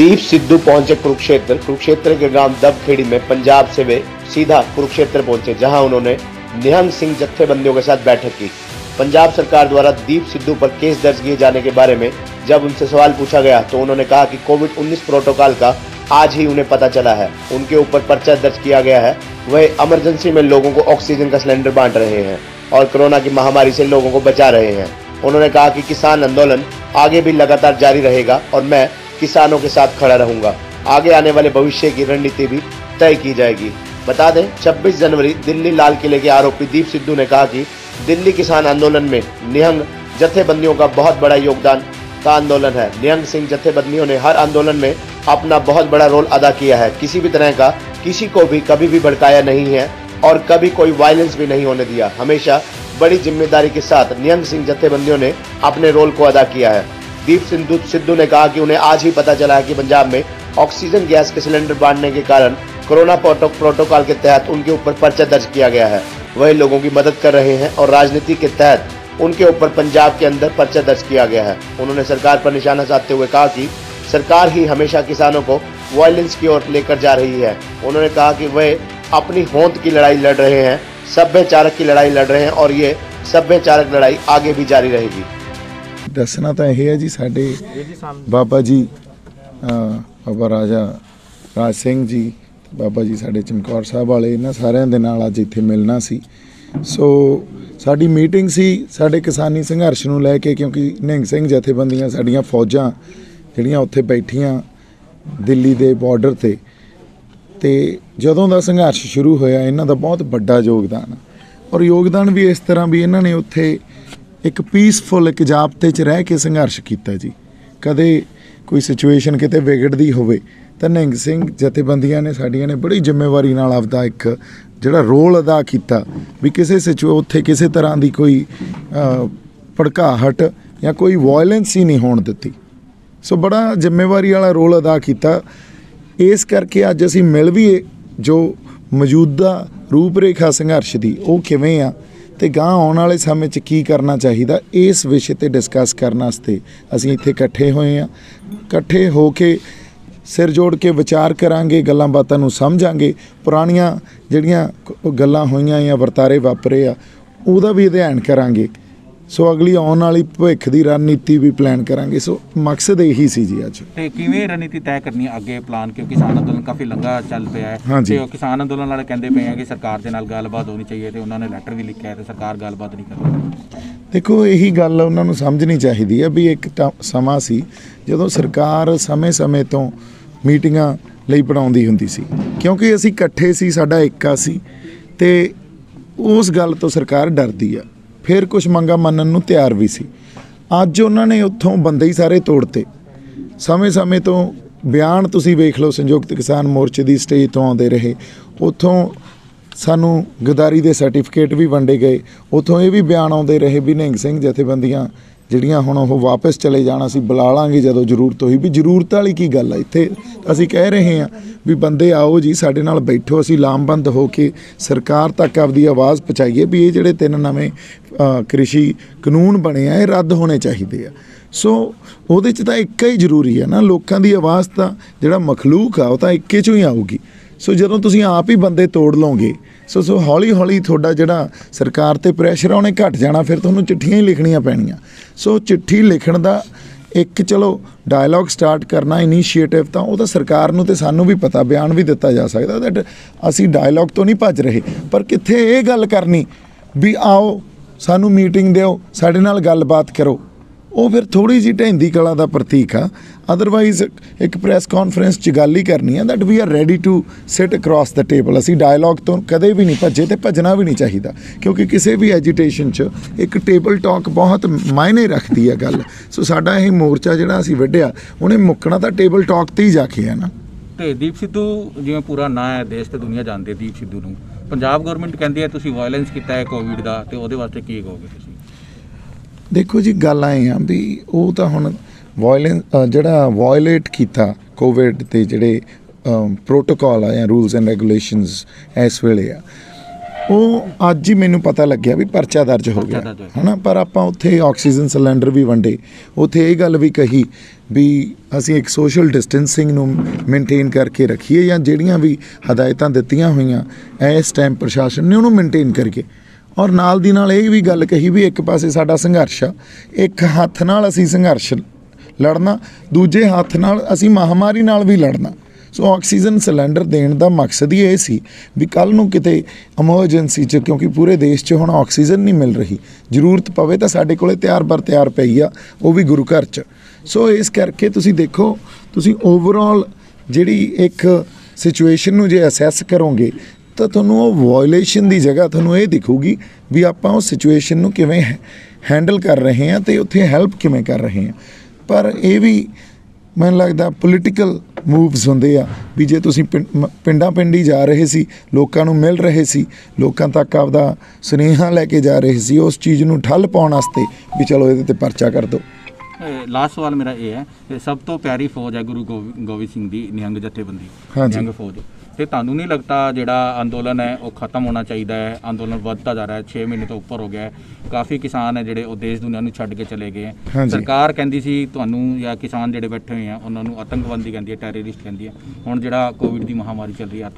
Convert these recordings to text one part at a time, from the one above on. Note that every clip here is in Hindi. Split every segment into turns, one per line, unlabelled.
दीप सिद्धू पहुंचे कुरुक्षेत्र के ग्राम दबखेड़ी में पंजाब से वे सीधा कुरुक्षेत्र पहुंचे, जहां उन्होंने निहंग सिंह जत्थेबंदियों के साथ बैठक की। पंजाब सरकार द्वारा दीप सिद्धू पर केस दर्ज किए जाने के बारे में जब उनसे सवाल पूछा गया तो उन्होंने कहा कि कोविड-19 प्रोटोकॉल का आज ही उन्हें पता चला है। उनके ऊपर पर्चा दर्ज किया गया है। वह इमरजेंसी में लोगों को ऑक्सीजन का सिलेंडर बांट रहे हैं और कोरोना की महामारी से लोगों को बचा रहे हैं। उन्होंने कहा कि किसान आंदोलन आगे भी लगातार जारी रहेगा और मैं किसानों के साथ खड़ा रहूंगा। आगे आने वाले भविष्य की रणनीति भी तय की जाएगी। बता दें, 26 जनवरी दिल्ली लाल किले के आरोपी दीप सिद्धू ने कहा कि दिल्ली किसान आंदोलन में निहंग जत्थेबंदियों का बहुत बड़ा योगदान का आंदोलन है। निहंग सिंह जत्थेबंदियों ने हर आंदोलन में अपना बहुत बड़ा रोल अदा किया है। किसी भी तरह का किसी को भी कभी भी भड़काया नहीं है और कभी कोई वायलेंस भी नहीं होने दिया। हमेशा बड़ी जिम्मेदारी के साथ निहंग सिंह जत्थेबंदियों ने अपने रोल को अदा किया है। दीप सिद्धू ने कहा कि उन्हें आज ही पता चला है कि पंजाब में ऑक्सीजन गैस के सिलेंडर बांटने के कारण कोरोना प्रोटोकॉल के तहत उनके ऊपर पर्चा दर्ज किया गया है। वह लोगों की मदद कर रहे हैं और राजनीति के तहत उनके ऊपर पंजाब के अंदर पर्चा दर्ज किया गया है। उन्होंने सरकार पर निशाना साधते हुए कहा कि सरकार ही हमेशा किसानों को वायलेंस की ओर लेकर जा रही है। उन्होंने कहा कि वह अपनी होंद की लड़ाई लड़ रहे हैं, सभ्यचारक की लड़ाई लड़ रहे हैं और ये सभ्यचारक लड़ाई आगे भी जारी रहेगी।
दसना तो यह है जी, साडे बाबा जी बाबा राजा राज सिंह जी, बाबा जी साडे चमकौर साहब वाले, इन्हां सारिਆਂ ਦੇ ਨਾਲ ਅੱਜ ਇੱਥੇ मिलना सी। सो साडी मीटिंग सी साडे किसानी संघर्ष ਨੂੰ ਲੈ ਕੇ, क्योंकि निहंग सिंह जथेबंदियां साडियां फौजां ਜਿਹੜੀਆਂ ਉੱਥੇ ਬੈਠੀਆਂ ਦਿੱਲੀ ਦੇ ਬਾਰਡਰ ਤੇ ਜਦੋਂ ਦਾ ਸੰਘਰਸ਼ ਸ਼ੁਰੂ ਹੋਇਆ ਇਹਨਾਂ ਦਾ ਬਹੁਤ ਵੱਡਾ ਯੋਗਦਾਨ, ਔਰ ਯੋਗਦਾਨ ਵੀ ਇਸ ਤਰ੍ਹਾਂ ਵੀ ਇਹਨਾਂ ਨੇ ਉੱਥੇ एक पीसफुल एक जाबते च रह के संघर्ष किया जी। कदे कोई सिचुएशन किते विगड़ती होवे तो निहंग सिंह जथेबंदियां ने साडियां ने बड़ी जिम्मेवारी नाल आपदा एक जिहड़ा रोल अदा किया भी किसी उत्थे किसी तरह की कोई भड़काहट या कोई वायलेंस ही नहीं होण दित्ती। सो बड़ा जिम्मेवारी वाला रोल अदा किया। इस करके अज असीं मिल भी जो मौजूदा रूपरेखा संघर्ष की वो किवें आ ਤੇ ਗਾਂ ਆਉਣ ਵਾਲੇ ਸਮੇਂ 'ਚ ਕੀ ਕਰਨਾ ਚਾਹੀਦਾ, ਇਸ ਵਿਸ਼ੇ ਤੇ ਡਿਸਕਸ ਕਰਨ ਵਾਸਤੇ ਅਸੀਂ ਇੱਥੇ ਇਕੱਠੇ ਹੋਏ ਹਾਂ। ਇਕੱਠੇ ਹੋ ਕੇ ਸਿਰ ਜੋੜ ਕੇ ਵਿਚਾਰ ਕਰਾਂਗੇ, ਗੱਲਾਂ ਬਾਤਾਂ ਨੂੰ ਸਮਝਾਂਗੇ, ਪੁਰਾਣੀਆਂ ਜਿਹੜੀਆਂ ਗੱਲਾਂ ਹੋਈਆਂ ਜਾਂ ਵਰਤਾਰੇ ਵਾਪਰੇ ਆ ਉਹਦਾ ਵੀ ਅਧਿਐਨ ਕਰਾਂਗੇ। ਸੋ ਅਗਲੀ ਆਉਣ ਵਾਲੀ ਭਵਿੱਖ ਦੀ ਰਣਨੀਤੀ ਵੀ ਪਲਾਨ ਕਰਾਂਗੇ। ਸੋ ਮਕਸਦ ਇਹੀ ਸੀ ਜੀ ਅੱਜ।
ਤੇ ਕਿਵੇਂ ਰਣਨੀਤੀ ਤੈਅ ਕਰਨੀ ਹੈ ਅੱਗੇ ਪਲਾਨ, ਕਿਉਂਕਿ ਕਿਸਾਨ ਅੰਦੋਲਨ ਕਾਫੀ ਲੰਗਾ ਚੱਲ ਪਿਆ ਹੈ ਤੇ ਕਿਸਾਨ ਅੰਦੋਲਨ ਵਾਲੇ ਕਹਿੰਦੇ ਪਏ ਆ ਕਿ ਸਰਕਾਰ ਦੇ ਨਾਲ ਗੱਲਬਾਤ ਹੋਣੀ ਚਾਹੀਏ ਤੇ ਉਹਨਾਂ ਨੇ ਲੈਟਰ ਵੀ ਲਿਖਿਆ ਤੇ ਸਰਕਾਰ ਗੱਲਬਾਤ ਨਹੀਂ ਕਰ ਰਹੀ।
ਦੇਖੋ, ਇਹੀ ਗੱਲ ਉਹਨਾਂ ਨੂੰ ਸਮਝਣੀ ਚਾਹੀਦੀ ਹੈ ਵੀ ਇੱਕ ਸਮਾਂ ਸੀ ਜਦੋਂ ਸਰਕਾਰ ਸਮੇਂ ਤੋਂ ਮੀਟਿੰਗਾਂ ਲਈ ਬਣਾਉਂਦੀ ਹੁੰਦੀ ਸੀ, ਕਿਉਂਕਿ ਅਸੀਂ ਇਕੱਠੇ ਸੀ, ਸਾਡਾ ਏਕਾ ਸੀ ਤੇ ਉਸ ਗੱਲ ਤੋਂ ਸਰਕਾਰ ਡਰਦੀ ਆ। फिर कुछ मंगा मनन नूं तैयार भी सी। अज उन्होंने उत्थों बंदे ही सारे तोड़ते। समय तो बयान तुसीं वेख लो, संयुक्त किसान मोर्चे की स्टेज तो आते रहे, उत्थों सानू गद्दारी के सर्टिफिकेट भी वंडे गए, उत्थों ये भी बयान आते रहे भी निहंग सिंह जथेबंदियां ਜਿਹੜੀਆਂ ਹੁਣ ਉਹ ਵਾਪਸ ਚਲੇ ਜਾਣਾ ਸੀ, ਬੁਲਾ ਲਾਂਗੇ ਜਦੋਂ ਜ਼ਰੂਰਤ ਹੋਈ। ਵੀ ਜ਼ਰੂਰਤ ਵਾਲੀ ਕੀ ਗੱਲ ਆ, ਇੱਥੇ ਅਸੀਂ ਕਹਿ ਰਹੇ ਹਾਂ ਵੀ ਬੰਦੇ ਆਓ ਜੀ, ਸਾਡੇ ਨਾਲ ਬੈਠੋ, ਅਸੀਂ ਲਾਮਬੰਦ ਹੋ ਕੇ ਸਰਕਾਰ ਤੱਕ ਆਪਦੀ ਆਵਾਜ਼ ਪਹੁੰਚਾਈਏ ਵੀ ਇਹ ਜਿਹੜੇ 3 ਨਵੇਂ ਕ੍ਰਿਸ਼ੀ ਕਾਨੂੰਨ ਬਣੇ ਆ ਇਹ ਰੱਦ ਹੋਣੇ ਚਾਹੀਦੇ ਆ। ਸੋ ਉਹਦੇ 'ਚ ਤਾਂ ਇੱਕ ਹੀ ਜ਼ਰੂਰੀ ਹੈ ਨਾ, ਲੋਕਾਂ ਦੀ ਆਵਾਜ਼ ਤਾਂ ਜਿਹੜਾ ਮਖਲੂਕ ਆ ਉਹ ਤਾਂ ਇੱਕੇ 'ਚੋਂ ਹੀ ਆਊਗੀ। ਸੋ ਜਦੋਂ ਤੁਸੀਂ ਆਪ ਹੀ ਬੰਦੇ ਤੋੜ ਲਓਗੇ ਸੋ ਹੌਲੀ ਤੁਹਾਡਾ ਜਿਹੜਾ ਸਰਕਾਰ 'ਤੇ ਪ੍ਰੈਸ਼ਰ ਆ ਉਹਨੇ ਘਟ ਜਾਣਾ, ਫਿਰ ਤੁਹਾਨੂੰ ਚਿੱਠੀਆਂ ਹੀ ਲਿਖਣੀਆਂ ਪੈਣੀਆਂ। ਸੋ ਚਿੱਠੀ ਲਿਖਣ ਦਾ ਇੱਕ ਚਲੋ ਡਾਇਲੋਗ ਸਟਾਰਟ ਕਰਨਾ ਇਨੀਸ਼ੀਏਟਿਵ ਤਾਂ ਉਹ ਤਾਂ ਸਰਕਾਰ ਨੂੰ ਤੇ ਸਾਨੂੰ ਵੀ ਪਤਾ, ਬਿਆਨ ਵੀ ਦਿੱਤਾ ਜਾ ਸਕਦਾ ਦੈਟ ਅਸੀਂ ਡਾਇਲੋਗ ਤੋਂ ਨਹੀਂ ਭੱਜ ਰਹੇ, ਪਰ ਕਿੱਥੇ ਇਹ ਗੱਲ ਕਰਨੀ ਵੀ ਆਓ ਸਾਨੂੰ ਮੀਟਿੰਗ ਦਿਓ, ਸਾਡੇ ਨਾਲ ਗੱਲਬਾਤ ਕਰੋ, ਉਹ ਫਿਰ ਥੋੜ੍ਹੀ ਜਿਹੀ ਢਹਿੰਦੀ ਕਲਾ ਦਾ ਪ੍ਰਤੀਕ ਆ। ਅਦਰਵਾਈਜ਼ ਇੱਕ ਪ੍ਰੈਸ ਕਾਨਫਰੰਸ 'ਚ ਗੱਲ ਹੀ ਕਰਨੀ ਆ that we are ready to sit across the table. ਅਸੀਂ ਡਾਇਲੋਗ ਤੋਂ ਕਦੇ ਵੀ ਨਹੀਂ ਭੱਜੇ ਤੇ ਭੱਜਣਾ ਵੀ ਨਹੀਂ ਚਾਹੀਦਾ, ਕਿਉਂਕਿ ਕਿਸੇ ਵੀ ਐਜੀਟੇਸ਼ਨ 'ਚ ਇੱਕ ਟੇਬਲ ਟਾਕ ਬਹੁਤ ਮਾਇਨੇ ਰੱਖਦੀ ਹੈ ਗੱਲ। ਸੋ ਸਾਡਾ ਇਹ ਮੋਰਚਾ ਜਿਹੜਾ ਅਸੀਂ ਵੱਢਿਆ ਉਹਨੇ ਮੁੱਕਣਾ ਤਾਂ ਟੇਬਲ ਟਾਕ 'ਤੇ ਹੀ ਜਾ ਕੇ ਹੈ ਨਾ।
ਤੇ ਦੀਪ ਸਿੱਧੂ ਜਿਵੇਂ ਪੂਰਾ ਨਾਂ ਹੈ, ਦੇਸ਼ ਤੇ ਦੁਨੀਆ ਜਾਣਦੀ ਦੀਪ ਸਿੱਧੂ ਨੂੰ, ਪੰਜਾਬ ਗੌਰਮੈਂਟ ਕਹਿੰਦੀ ਹੈ ਤੁਸੀਂ ਵਾਇਲੈਂਸ ਕੀਤਾ ਹੈ ਕੋਵਿਡ ਦਾ, ਤੇ ਉਹਦੇ ਵਾਸਤੇ ਕੀ ਕਹੋਗੇ ਤੁਸੀਂ?
देखो जी, गल आए आ भी वो तो हुण जिहड़ा वायलेट किया कोविड के जिहड़े प्रोटोकॉल आ या रूल्स एंड रेगूलेशनस इस वेले आ, ਉਹ ਅੱਜ ਹੀ ਮੈਨੂੰ ਪਤਾ ਲੱਗਿਆ ਵੀ ਪਰਚਾ ਦਰਜ ਹੋ ਗਿਆ ਹੈ ਨਾ। ਪਰ ਆਪਾਂ ਉੱਥੇ ਆਕਸੀਜਨ ਸਿਲੰਡਰ ਵੀ ਵੰਡੇ, ਉੱਥੇ ਇਹ ਗੱਲ ਵੀ ਕਹੀ ਵੀ ਅਸੀਂ ਇੱਕ ਸੋਸ਼ਲ ਡਿਸਟੈਂਸਿੰਗ ਨੂੰ ਮੇਨਟੇਨ ਕਰਕੇ ਰੱਖੀਏ, ਜਾਂ ਜਿਹੜੀਆਂ ਵੀ ਹਦਾਇਤਾਂ ਦਿੱਤੀਆਂ ਹੋਈਆਂ ਇਸ ਟਾਈਮ ਪ੍ਰਸ਼ਾਸਨ ਨੇ ਉਹਨੂੰ ਮੇਨਟੇਨ ਕਰੀਏ। ਔਰ ਨਾਲ ਦੀ ਨਾਲ ਇਹ ਵੀ ਗੱਲ ਕਹੀ ਵੀ ਇੱਕ ਪਾਸੇ ਸਾਡਾ ਸੰਘਰਸ਼ ਆ, ਇੱਕ ਹੱਥ ਨਾਲ ਅਸੀਂ ਸੰਘਰਸ਼ ਲੜਨਾ, ਦੂਜੇ ਹੱਥ ਨਾਲ ਅਸੀਂ ਮਹਾਮਾਰੀ ਨਾਲ ਵੀ ਲੜਨਾ। ਸੋ ਆਕਸੀਜਨ ਸਿਲੰਡਰ ਦੇਣ ਦਾ ਮਕਸਦ ਹੀ ਇਹ ਸੀ ਵੀ ਕੱਲ੍ਹ ਨੂੰ ਕਿਤੇ ਐਮਰਜੈਂਸੀ 'ਚ, ਕਿਉਂਕਿ ਪੂਰੇ ਦੇਸ਼ 'ਚ ਹੁਣ ਆਕਸੀਜਨ ਨਹੀਂ ਮਿਲ ਰਹੀ, ਜ਼ਰੂਰਤ ਪਵੇ ਤਾਂ ਸਾਡੇ ਕੋਲੇ ਤਿਆਰ ਪਈ ਆ, ਉਹ ਵੀ ਗੁਰੂ ਘਰ 'ਚ। ਸੋ ਇਸ ਕਰਕੇ ਤੁਸੀਂ ਦੇਖੋ, ਤੁਸੀਂ ਓਵਰਆਲ ਜਿਹੜੀ ਇੱਕ ਸਿਚੁਏਸ਼ਨ ਨੂੰ ਜੇ ਅਸੈਸ ਕਰੋਗੇ ਤਾਂ ਤੁਹਾਨੂੰ ਉਹ ਵਾਇਲੇਸ਼ਨ ਦੀ ਜਗ੍ਹਾ ਤੁਹਾਨੂੰ ਇਹ ਦਿਖੂਗੀ ਵੀ ਆਪਾਂ ਉਸ ਸਿਚੁਏਸ਼ਨ ਨੂੰ ਕਿਵੇਂ ਹੈਂਡਲ ਕਰ ਰਹੇ ਹਾਂ ਅਤੇ ਉੱਥੇ ਹੈਲਪ ਕਿਵੇਂ ਕਰ ਰਹੇ ਹਾਂ। ਪਰ ਇਹ ਵੀ ਮੈਨੂੰ ਲੱਗਦਾ ਪੋਲੀਟੀਕਲ ਮੂਵਸ ਹੁੰਦੇ ਆ ਵੀ ਜੇ ਤੁਸੀਂ ਪਿੰਡਾਂ ਪਿੰਡੀ ਜਾ ਰਹੇ ਸੀ, ਲੋਕਾਂ ਨੂੰ ਮਿਲ ਰਹੇ ਸੀ, ਲੋਕਾਂ ਤੱਕ ਆਪਦਾ ਸੁਨੇਹਾ ਲੈ ਕੇ ਜਾ ਰਹੇ ਸੀ, ਉਸ ਚੀਜ਼ ਨੂੰ ਠੱਲ ਪਾਉਣ ਵਾਸਤੇ ਵੀ ਚਲੋ ਇਹਦੇ 'ਤੇ ਪਰਚਾ ਕਰ ਦਿਓ।
ਲਾਸਟ ਸਵਾਲ ਮੇਰਾ ਇਹ ਹੈ ਕਿ ਸਭ ਤੋਂ ਪਿਆਰੀ ਫੌਜ ਹੈ ਗੁਰੂ ਗੋਬਿੰਦ ਸਿੰਘ ਦੀ ਨਿਹੰਗ ਜਥੇਬੰਦੀ, ਨਿਹੰਗ ਫੌਜ, ਤੇ ਤੁਹਾਨੂੰ ਨਹੀਂ ਲੱਗਦਾ ਜਿਹੜਾ ਅੰਦੋਲਨ ਹੈ ਉਹ ਖਤਮ ਹੋਣਾ ਚਾਹੀਦਾ ਹੈ? ਅੰਦੋਲਨ ਵੱਧਦਾ ਜਾ ਰਿਹਾ ਹੈ, 6 ਮਹੀਨੇ ਤੋਂ ਉੱਪਰ ਹੋ ਗਿਆ ਹੈ, ਕਾਫੀ ਕਿਸਾਨ ਹੈ ਜਿਹੜੇ ਉਹ ਦੇਸ਼ ਦੁਨੀਆ ਨੂੰ ਛੱਡ ਕੇ ਚਲੇ ਗਏ ਹੈ। ਸਰਕਾਰ ਕਹਿੰਦੀ ਸੀ ਤੁਹਾਨੂੰ, ਜਾਂ ਕਿਸਾਨ ਜਿਹੜੇ ਬੈਠੇ ਹੋਏ ਆ ਉਹਨਾਂ ਨੂੰ ਆਤੰਕਵਾਦੀ ਕਹਿੰਦੀ ਹੈ, ਟੈਰਰਿਸਟ ਕਹਿੰਦੀ ਹੈ। ਹੁਣ ਜਿਹੜਾ ਕੋਵਿਡ ਦੀ ਮਹਾਮਾਰੀ ਚੱਲ ਰਹੀ ਹੈ,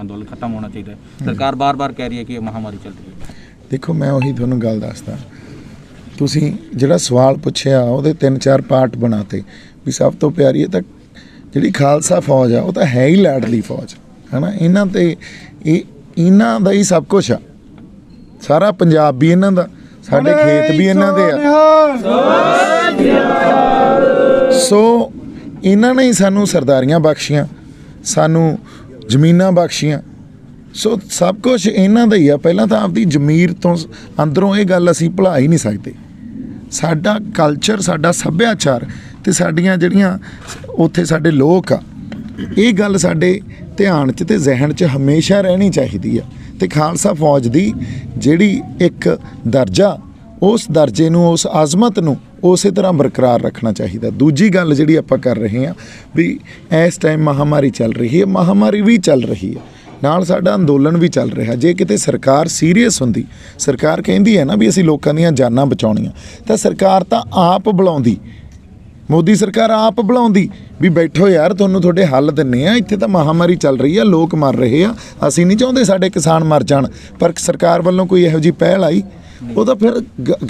ਅੰਦੋਲਨ ਖਤਮ ਹੋਣਾ ਚਾਹੀਦਾ ਹੈ, ਸਰਕਾਰ ਬਾਰ-ਬਾਰ ਕਹਿ ਰਹੀ ਹੈ ਕਿ ਇਹ ਮਹਾਮਾਰੀ ਚੱਲ ਰਹੀ ਹੈ।
ਦੇਖੋ, ਮੈਂ ਉਹੀ ਤੁਹਾਨੂੰ ਗੱਲ ਦੱਸਦਾ, ਤੁਸੀਂ ਜਿਹੜਾ ਸਵਾਲ ਪੁੱਛਿਆ ਉਹਦੇ 3-4 ਪਾਰਟ ਬਣਾਤੇ ਵੀ ਸਭ ਤੋਂ ਪਿਆਰੀ ਹੈ ਤਾਂ ਜਿਹੜੀ ਖਾਲਸਾ ਫੌਜ ਆ ਉਹ ਤਾਂ ਹੈ ਹੀ ਲਾਡਲੀ ਫੌਜ ਹੈ ਨਾ। ਇਹਨਾਂ 'ਤੇ ਇਹਨਾਂ ਦਾ ਹੀ ਸਭ ਕੁਛ ਆ, ਸਾਰਾ ਪੰਜਾਬ ਵੀ ਇਹਨਾਂ ਦਾ, ਸਾਡੇ ਖੇਤ ਵੀ ਇਹਨਾਂ ਦੇ ਆ। ਸੋ ਇਹਨਾਂ ਨੇ ਹੀ ਸਾਨੂੰ ਸਰਦਾਰੀਆਂ ਬਖਸ਼ੀਆਂ, ਸਾਨੂੰ ਜ਼ਮੀਨਾਂ ਬਖਸ਼ੀਆਂ, ਸੋ ਸਭ ਕੁਛ ਇਹਨਾਂ ਦਾ ਹੀ ਆ। ਪਹਿਲਾਂ ਤਾਂ ਆਪਦੀ ਜ਼ਮੀਰ ਤੋਂ ਅੰਦਰੋਂ ਇਹ ਗੱਲ ਅਸੀਂ ਭੁਲਾ ਹੀ ਨਹੀਂ ਸਕਦੇ। ਸਾਡਾ ਕਲਚਰ, ਸਾਡਾ ਸੱਭਿਆਚਾਰ ਅਤੇ ਸਾਡੀਆਂ ਜਿਹੜੀਆਂ ਉੱਥੇ ਸਾਡੇ ਲੋਕ ਆ, ਇਹ ਗੱਲ ਸਾਡੇ ਧਿਆਨ 'ਚ ਅਤੇ ਜ਼ਿਹਨ 'ਚ ਹਮੇਸ਼ਾ ਰਹਿਣੀ ਚਾਹੀਦੀ ਆ। ਅਤੇ ਖਾਲਸਾ ਫੌਜ ਦੀ ਜਿਹੜੀ ਇੱਕ ਦਰਜਾ, ਉਸ ਦਰਜੇ ਨੂੰ, ਉਸ ਆਜ਼ਮਤ ਨੂੰ ਉਸੇ ਤਰ੍ਹਾਂ ਬਰਕਰਾਰ ਰੱਖਣਾ ਚਾਹੀਦਾ। ਦੂਜੀ ਗੱਲ ਜਿਹੜੀ ਆਪਾਂ ਕਰ ਰਹੇ ਹਾਂ ਵੀ ਇਸ ਟਾਈਮ ਮਹਾਮਾਰੀ ਚੱਲ ਰਹੀ ਹੈ, ਮਹਾਮਾਰੀ ਵੀ ਚੱਲ ਰਹੀ ਹੈ, ਨਾਲ ਸਾਡਾ ਅੰਦੋਲਨ ਵੀ ਚੱਲ ਰਿਹਾ। ਜੇ ਕਿਤੇ ਸਰਕਾਰ ਸੀਰੀਅਸ ਹੁੰਦੀ, ਸਰਕਾਰ ਕਹਿੰਦੀ ਹੈ ਨਾ ਵੀ ਅਸੀਂ ਲੋਕਾਂ ਦੀਆਂ ਜਾਨਾਂ ਬਚਾਉਣੀਆਂ, ਤਾਂ ਸਰਕਾਰ ਤਾਂ ਆਪ ਬੁਲਾਉਂਦੀ, ਮੋਦੀ ਸਰਕਾਰ ਆਪ ਬੁਲਾਉਂਦੀ ਵੀ ਬੈਠੋ ਯਾਰ, ਤੁਹਾਨੂੰ ਤੁਹਾਡੇ ਹੱਲ ਦਿੰਦੇ ਆ, ਇੱਥੇ ਤਾਂ ਮਹਾਮਾਰੀ ਚੱਲ ਰਹੀ ਆ, ਲੋਕ ਮਰ ਰਹੇ ਆ, ਅਸੀਂ ਨਹੀਂ ਚਾਹੁੰਦੇ ਸਾਡੇ ਕਿਸਾਨ ਮਰ ਜਾਣ। ਪਰ ਸਰਕਾਰ ਵੱਲੋਂ ਕੋਈ ਇਹੋ ਜਿਹੀ ਪਹਿਲ ਆਈ, ਉਹ ਤਾਂ ਫਿਰ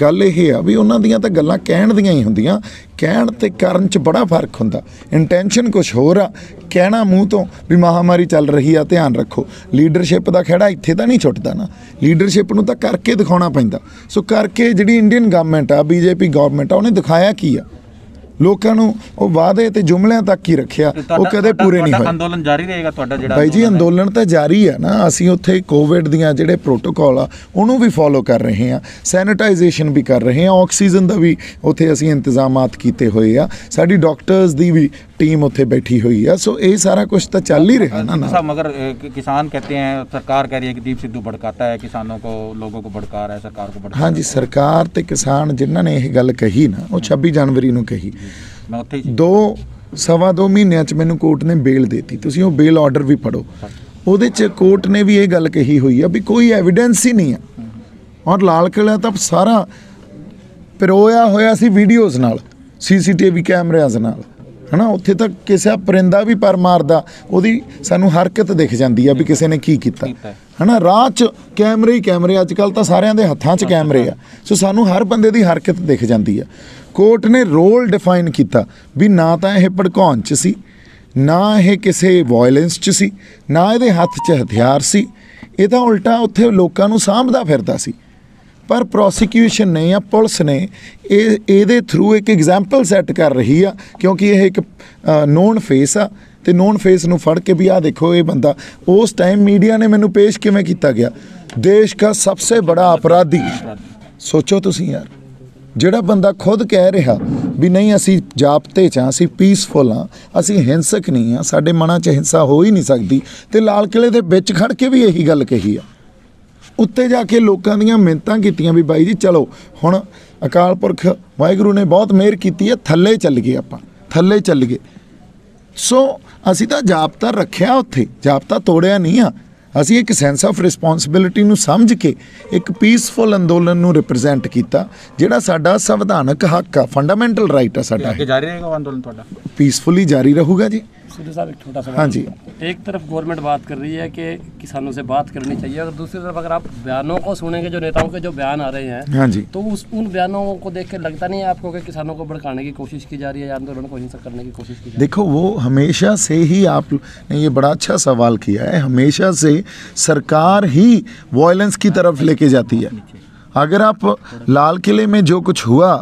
ਗੱਲ ਇਹ ਆ ਵੀ ਉਹਨਾਂ ਦੀਆਂ ਤਾਂ ਗੱਲਾਂ ਕਹਿਣ ਦੀਆਂ ਹੀ ਹੁੰਦੀਆਂ, ਕਹਿਣ ਅਤੇ ਕਰਨ 'ਚ ਬੜਾ ਫਰਕ ਹੁੰਦਾ। ਇੰਟੈਂਸ਼ਨ ਕੁਛ ਹੋਰ ਆ, ਕਹਿਣਾ ਮੂੰਹ ਤੋਂ ਵੀ ਮਹਾਮਾਰੀ ਚੱਲ ਰਹੀ ਆ, ਧਿਆਨ ਰੱਖੋ। ਲੀਡਰਸ਼ਿਪ ਦਾ ਖਹਿੜਾ ਇੱਥੇ ਤਾਂ ਨਹੀਂ ਛੁੱਟਦਾ ਨਾ, ਲੀਡਰਸ਼ਿਪ ਨੂੰ ਤਾਂ ਕਰਕੇ ਦਿਖਾਉਣਾ ਪੈਂਦਾ। ਸੋ ਕਰਕੇ ਜਿਹੜੀ ਇੰਡੀਅਨ ਗਵਰਨਮੈਂਟ ਆ, BJP ਗਵਰਨਮੈਂਟ ਆ, ਉਹਨੇ ਦਿਖਾਇਆ ਕੀ ਆ ਲੋਕਾਂ ਨੂੰ? ਉਹ ਵਾਅਦੇ ਤੇ ਜੁਮਲਿਆਂ ਤੱਕ ਹੀ ਰੱਖਿਆ, ਉਹ ਕਦੇ ਪੂਰੇ ਨਹੀਂ ਹੋਏ।
ਅੰਦੋਲਨ ਜਾਰੀ ਰਹੇਗਾ ਤੁਹਾਡਾ ਜਿਹੜਾ?
ਬਾਈ ਜੀ, ਅੰਦੋਲਨ ਤਾਂ ਜਾਰੀ ਹੈ ਨਾ। ਅਸੀਂ ਉੱਥੇ ਕੋਵਿਡ ਦੀਆਂ ਜਿਹੜੇ ਪ੍ਰੋਟੋਕੋਲ ਆ ਉਹਨੂੰ ਵੀ ਫੋਲੋ ਕਰ ਰਹੇ ਹਾਂ, ਸੈਨੀਟਾਈਜੇਸ਼ਨ ਵੀ ਕਰ ਰਹੇ ਹਾਂ, ਆਕਸੀਜਨ ਦਾ ਵੀ ਉੱਥੇ ਅਸੀਂ ਇੰਤਜ਼ਾਮਾਤ ਕੀਤੇ ਹੋਏ ਆ, ਸਾਡੀ ਡਾਕਟਰਸ ਦੀ ਵੀ टीम उत्थे बैठी हुई है। सो ये सारा कुछ तो चल ही रहा है ना।
मगर किसान कहते हैं, सरकार कह रही है कि दीप सिद्धू भड़काता है किसानों को, लोगों को भड़का रहा है, सरकार को भड़का।
हाँ जी, सरकार ते किसान जिन्होंने ये गल कही ना, वो 26 जनवरी नूं कही। 2-2.25 महीनों च मैनूं कोर्ट ने बेल देती। तुसीं वो बेल ऑर्डर भी पढ़ो, ਉਹਦੇ 'ਚ कोर्ट ने भी ये गल कही हुई है भी कोई एविडेंस ही नहीं है। और लाल किला तो सारा पिरोया होया सी वीडियोज़ नाल, CCTV कैमरियाज़ नाल, है ना। उत्थे तक किसी परिंदा भी पर मारदा ਉਹਦੀ ਸਾਨੂੰ हरकत दिख जाती है भी किसी ने की कीता, है ना। राह च कैमरे ही कैमरे, अजकल तो सारिਆਂ ਦੇ हत्थां 'ਚ कैमरे आ। सो सानू हर बंदे ਦੀ हरकत दिख जाती है। कोर्ट ने रोल डिफाइन किया भी ना तो यह भड़काउण 'ਚ सी, ना ये किसी वायलेंस 'ਚ सी, ना ये हत्थ 'ਚ हथियार सी, ये तो उल्टा उत्थे लोकां नूं साਂਭਦਾ फिरदा सी। पर प्रोसिक्यूशन ने या पुलिस ने ये थ्रू एक एग्जाम्पल सैट कर रही है, क्योंकि यह एक नोन फेस आ, तो नोन फेस नूं फड़ के भी आ देखो ये बंदा उस टाइम मीडिया ने मैनू पेश किवें कीता गया, देश का सबसे बड़ा अपराधी। सोचो तुसीं यार, ਜਿਹੜਾ ਬੰਦਾ खुद कह रहा भी नहीं असी जाबते च असी पीसफुल हाँ, असी हिंसक नहीं हाँ, साडे मनां च हिंसा हो ही नहीं सकती, तो लाल किले दे विच खड़ के भी यही गल कही आ। उत्ते जाके लोगों दीयां मिन्नतां कीतियां भी बाई जी चलो हुण अकाल पुरख वाहिगुरू ने बहुत मेहर कीती है, थल्ले चल गए, आपां थल्ले चल गए। सो असी तां जाबता रखिया, उत्थे जाबता तोड़िया नहीं आ। ਅਸੀਂ ਇੱਕ ਸੈਂਸ ਆਫ ਰਿਸਪੌਂਸਿਬਿਲਿਟੀ ਨੂੰ ਸਮਝ ਕੇ ਇੱਕ ਪੀਸਫੁਲ ਅੰਦੋਲਨ ਨੂੰ ਰਿਪਰੈਜ਼ੈਂਟ ਕੀਤਾ, ਜਿਹੜਾ ਸਾਡਾ ਸੰਵਿਧਾਨਕ ਹੱਕ ਆ, ਫੰਡਾਮੈਂਟਲ ਰਾਈਟ ਆ ਸਾਡਾ।
ਅੱਗੇ ਜਾਰੀ ਰਹੇਗਾ ਅੰਦੋਲਨ ਤੁਹਾਡਾ?
पीसफुली जारी रहूगा जी।
सीधे साहब एक छोटा सा
हाँ जी।
एक तरफ गवर्नमेंट बात कर रही है कि किसानों से बात करनी चाहिए, और दूसरी तरफ अगर आप बयानों को सुनेंगे, जो नेताओं के जो बयान आ रहे हैं,
हाँ जी,
तो उन बयानों को देख के लगता नहीं है आपको कि किसानों को भड़काने की कोशिश की जा रही है या आंदोलन को हिंसक करने की कोशिश की जा रही है?
देखो वो हमेशा से ही आपने ये बड़ा अच्छा सवाल किया है, हमेशा से सरकार ही वॉयलेंस की तरफ लेके जाती है। अगर आप लाल किले में जो कुछ हुआ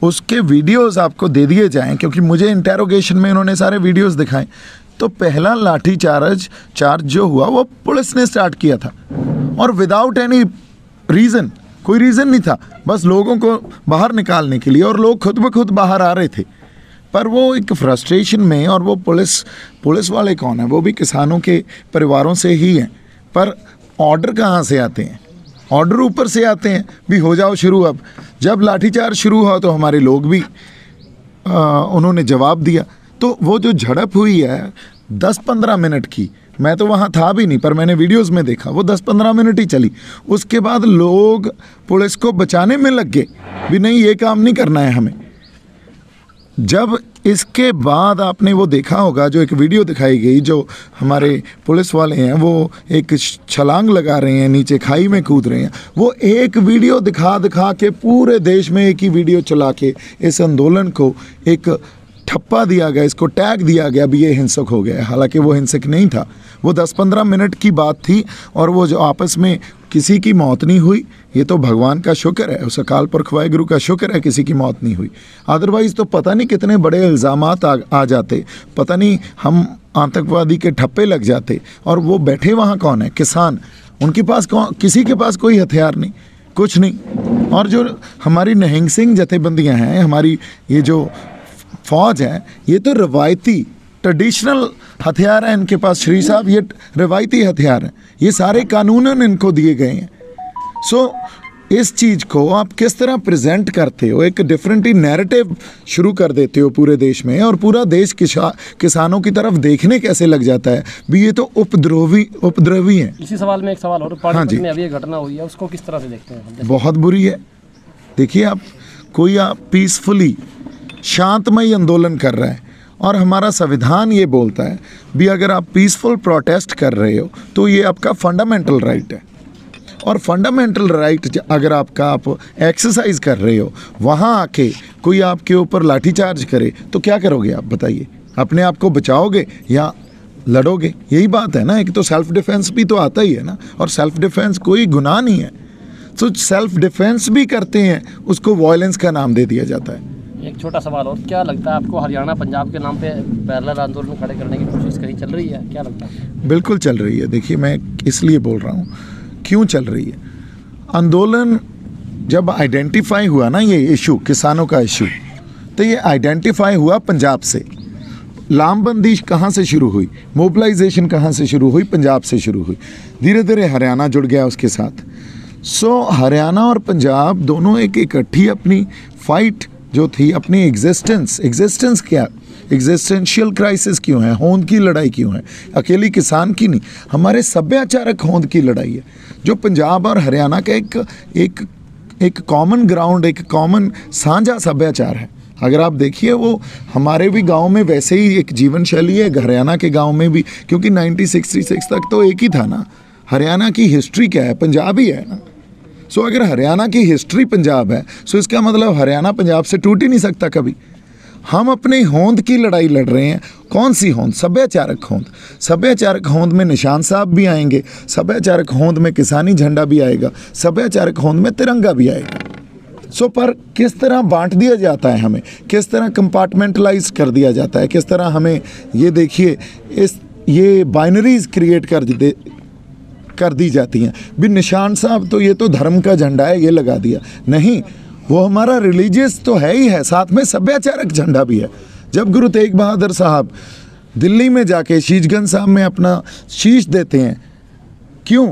उसके वीडियोस आपको दे दिए जाएं, क्योंकि मुझे इंटेरोगेशन में उन्होंने सारे वीडियोस दिखाए, तो पहला लाठी चार्ज जो हुआ वो पुलिस ने स्टार्ट किया था, और विदाउट एनी रीज़न, कोई रीज़न नहीं था, बस लोगों को बाहर निकालने के लिए, और लोग खुद ब खुद बाहर आ रहे थे। पर वो एक फ्रस्ट्रेशन में, और वो पुलिस वाले कौन है, वो भी किसानों के परिवारों से ही हैं, पर ऑर्डर कहाँ से आते हैं? ऑर्डर ऊपर से आते हैं भी हो जाओ शुरू। अब जब लाठीचार्ज शुरू हुआ तो हमारे लोग भी उन्होंने जवाब दिया। तो वो जो झड़प हुई है 10-15 मिनट की, मैं तो वहाँ था भी नहीं, पर मैंने वीडियोस में देखा, वो 10-15 मिनट ही चली। उसके बाद लोग पुलिस को बचाने में लग गए भी नहीं, ये काम नहीं करना है हमें। जब इसके बाद आपने वो देखा होगा, जो एक वीडियो दिखाई गई, जो हमारे पुलिस वाले हैं वो एक छलांग लगा रहे हैं, नीचे खाई में कूद रहे हैं, वो एक वीडियो दिखा के पूरे देश में एक ही वीडियो चला के इस आंदोलन को एक ठप्पा दिया गया, इसको टैग दिया गया भी ये हिंसक हो गया। हालांकि वो हिंसक नहीं था, वो 10-15 मिनट की बात थी, और वो जो आपस में किसी की मौत नहीं हुई, ये तो भगवान का शुक्र है, उस अकाल पुरख वाहिगुरु का शुक्र है किसी की मौत नहीं हुई। अदरवाइज़ तो पता नहीं कितने बड़े इल्ज़ामात आ जाते, पता नहीं हम आतंकवादी के ठप्पे लग जाते। और वो बैठे वहाँ कौन है? किसान। उनके पास किसी के पास कोई हथियार नहीं, कुछ नहीं। और जो हमारी निहंग सिंह जथेबंदियाँ हैं, हमारी ये जो फौज है, ये तो रवायती ट्रेडिशनल हथियार है इनके पास। श्री साहब, ये रवायती हथियार हैं, ये सारे कानूनन इनको दिए गए हैं। सो इस चीज़ को आप किस तरह प्रेजेंट करते हो, एक डिफरेंट ही नैरेटिव शुरू कर देते हो पूरे देश में, और पूरा देश किसानों की तरफ देखने कैसे लग जाता है भी ये तो उपद्रवी हैं।
इसी सवाल में एक सवाल और,
हाँ जी,
में अभी ये घटना हुई है, उसको किस तरह से देखते हैं?
बहुत बुरी है। देखिए, आप पीसफुली शांतमय आंदोलन कर रहा है, और हमारा संविधान ये बोलता है भी अगर आप पीसफुल प्रोटेस्ट कर रहे हो तो ये आपका फंडामेंटल राइट है। और फंडामेंटल राइट अगर आप एक्सरसाइज कर रहे हो, वहाँ आके कोई आपके ऊपर लाठीचार्ज करे तो क्या करोगे आप? बताइए, अपने आप को बचाओगे या लड़ोगे? यही बात है ना। एक तो सेल्फ डिफेंस भी तो आता ही है ना, और सेल्फ डिफेंस कोई गुनाह नहीं है। तो सेल्फ डिफेंस भी करते हैं, उसको वायलेंस का नाम दे दिया जाता है।
एक छोटा सवाल और, क्या लगता है आपको हरियाणा पंजाब के नाम पे पैरेलल आंदोलन खड़े करने की कोशिश कहीं चल रही है? क्या लगता है?
बिल्कुल चल रही है। देखिए, मैं इसलिए बोल रहा हूँ, क्यों चल रही है। आंदोलन जब आइडेंटिफाई हुआ ना, ये इशू किसानों का इशू, तो ये आइडेंटिफाई हुआ पंजाब से। लामबंदी कहाँ से शुरू हुई, मोबिलाइजेशन कहाँ से शुरू हुई? पंजाब से शुरू हुई। धीरे धीरे हरियाणा जुड़ गया उसके साथ। सो हरियाणा और पंजाब दोनों एक इकट्ठी अपनी फाइट जो थी, अपनी एग्जिस्टेंस क्या, एग्जिस्टेंशियल क्राइसिस क्यों है, होंद की लड़ाई क्यों है, अकेली किसान की नहीं, हमारे सभ्याचारक होंद की लड़ाई है, जो पंजाब और हरियाणा का एक कॉमन ग्राउंड, एक कॉमन साझा सभ्याचार है। अगर आप देखिए, वो हमारे भी गांव में वैसे ही एक जीवन शैली है, हरियाणा के गांव में भी, क्योंकि 1966 तक तो एक ही था ना। हरियाणा की हिस्ट्री क्या है? पंजाब ही है ना। सो अगर हरियाणा की हिस्ट्री पंजाब है, सो इसका मतलब हरियाणा पंजाब से टूट ही नहीं सकता कभी। हम अपने होंद की लड़ाई लड़ रहे हैं। कौन सी होंद? सभ्याचारक होंद। सभ्याचारक होंद में निशान साहब भी आएंगे, सभ्याचारक होंद में किसानी झंडा भी आएगा, सभ्याचारक होंद में तिरंगा भी आएगा। सो पर किस तरह बांट दिया जाता है हमें, किस तरह कंपार्टमेंटलाइज कर दिया जाता है, किस तरह हमें ये देखिए ये बाइनरीज क्रिएट कर दी जाती हैं भी। निशान साहब तो ये तो धर्म का झंडा है, ये लगा दिया। नहीं, वो हमारा रिलीजियस तो है ही है, साथ में सभ्याचारक झंडा भी है। जब गुरु तेग बहादुर साहब दिल्ली में जाके शीशगंज साहब में अपना शीश देते हैं, क्यों?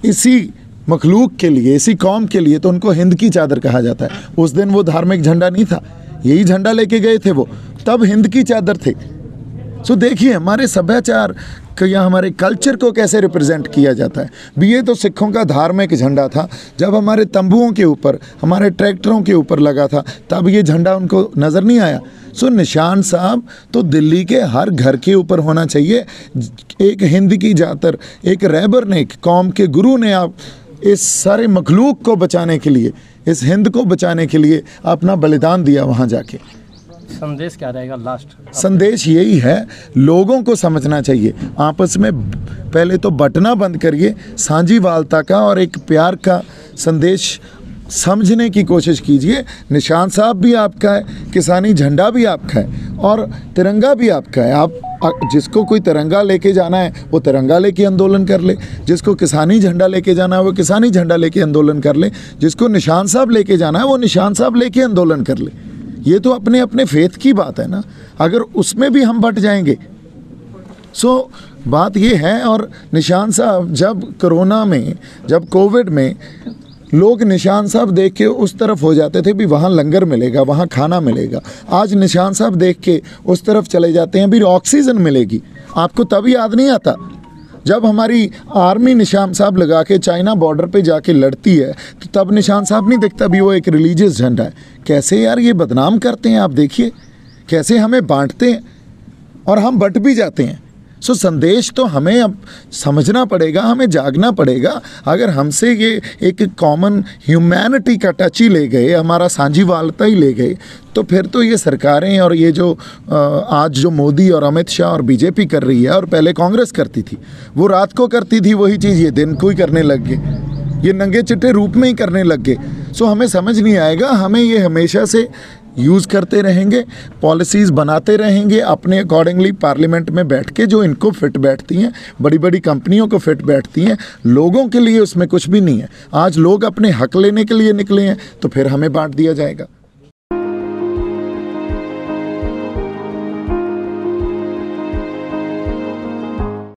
इसी मखलूक के लिए, इसी कौम के लिए, तो उनको हिंद की चादर कहा जाता है। उस दिन वो धार्मिक झंडा नहीं था, यही झंडा लेके गए थे वो, तब हिंद की चादर थे। सो देखिए, हमारे सभ्याचार या हमारे कल्चर को कैसे रिप्रेजेंट किया जाता है। भी ये तो सिखों का धार्मिक झंडा था, जब हमारे तंबुओं के ऊपर, हमारे ट्रैक्टरों के ऊपर लगा था, तब ये झंडा उनको नज़र नहीं आया। सो निशान साहब तो दिल्ली के हर घर के ऊपर होना चाहिए। एक हिंद की जातर, एक रहबर ने, एक कौम के गुरु ने आप इस सारे मखलूक को बचाने के लिए, इस हिंद को बचाने के लिए अपना बलिदान दिया वहाँ जाके।
संदेश क्या रहेगा लास्ट?
संदेश यही है, लोगों को समझना चाहिए, आपस में पहले तो बंटना बंद करिए, साझीवालता का और एक प्यार का संदेश समझने की कोशिश कीजिए। निशान साहब भी आपका है, किसानी झंडा भी आपका है और तिरंगा भी आपका है। आप जिसको कोई तिरंगा लेके जाना है वो तिरंगा लेके आंदोलन कर ले, जिसको किसानी झंडा लेके जाना है वो किसानी झंडा लेके आंदोलन कर ले, जिसको निशान साहब लेके जाना है वो निशान साहब लेके आंदोलन कर ले। ये तो अपने अपने फेथ की बात है ना, अगर उसमें भी हम बट जाएंगे। सो बात ये है। और निशान साहब जब कोरोना में, जब कोविड में लोग निशान साहब देख के उस तरफ हो जाते थे भी वहाँ लंगर मिलेगा, वहाँ खाना मिलेगा, आज निशान साहब देख के उस तरफ चले जाते हैं भी ऑक्सीजन मिलेगी। आपको तब याद नहीं आता जब हमारी आर्मी निशान साहब लगा के चाइना बॉर्डर पे जाके लड़ती है, तो तब निशान साहब नहीं दिखता भी वो एक रिलीजियस झंडा है। कैसे यार ये बदनाम करते हैं, आप देखिए कैसे हमें बांटते हैं और हम बट भी जाते हैं। सो संदेश तो हमें अब समझना पड़ेगा, हमें जागना पड़ेगा। अगर हमसे ये एक कॉमन ह्यूमैनिटी का टच ही ले गए, हमारा साझीवालता ही ले गए, तो फिर तो ये सरकारें और ये जो आज जो मोदी और अमित शाह और बीजेपी कर रही है, और पहले कांग्रेस करती थी, वो रात को करती थी वही चीज़ ये दिन को ही करने लग गए, ये नंगे चिट्टे रूप में ही करने लग गए। सो हमें समझ नहीं आएगा, हमें ये हमेशा से यूज़ करते रहेंगे, पॉलिसीज़ बनाते रहेंगे अपने अकॉर्डिंगली पार्लियामेंट में बैठ के, जो इनको फिट बैठती हैं, बड़ी बड़ी कंपनियों को फिट बैठती हैं। लोगों के लिए उसमें कुछ भी नहीं है। आज लोग अपने हक लेने के लिए निकले हैं, तो फिर हमें बांट दिया जाएगा।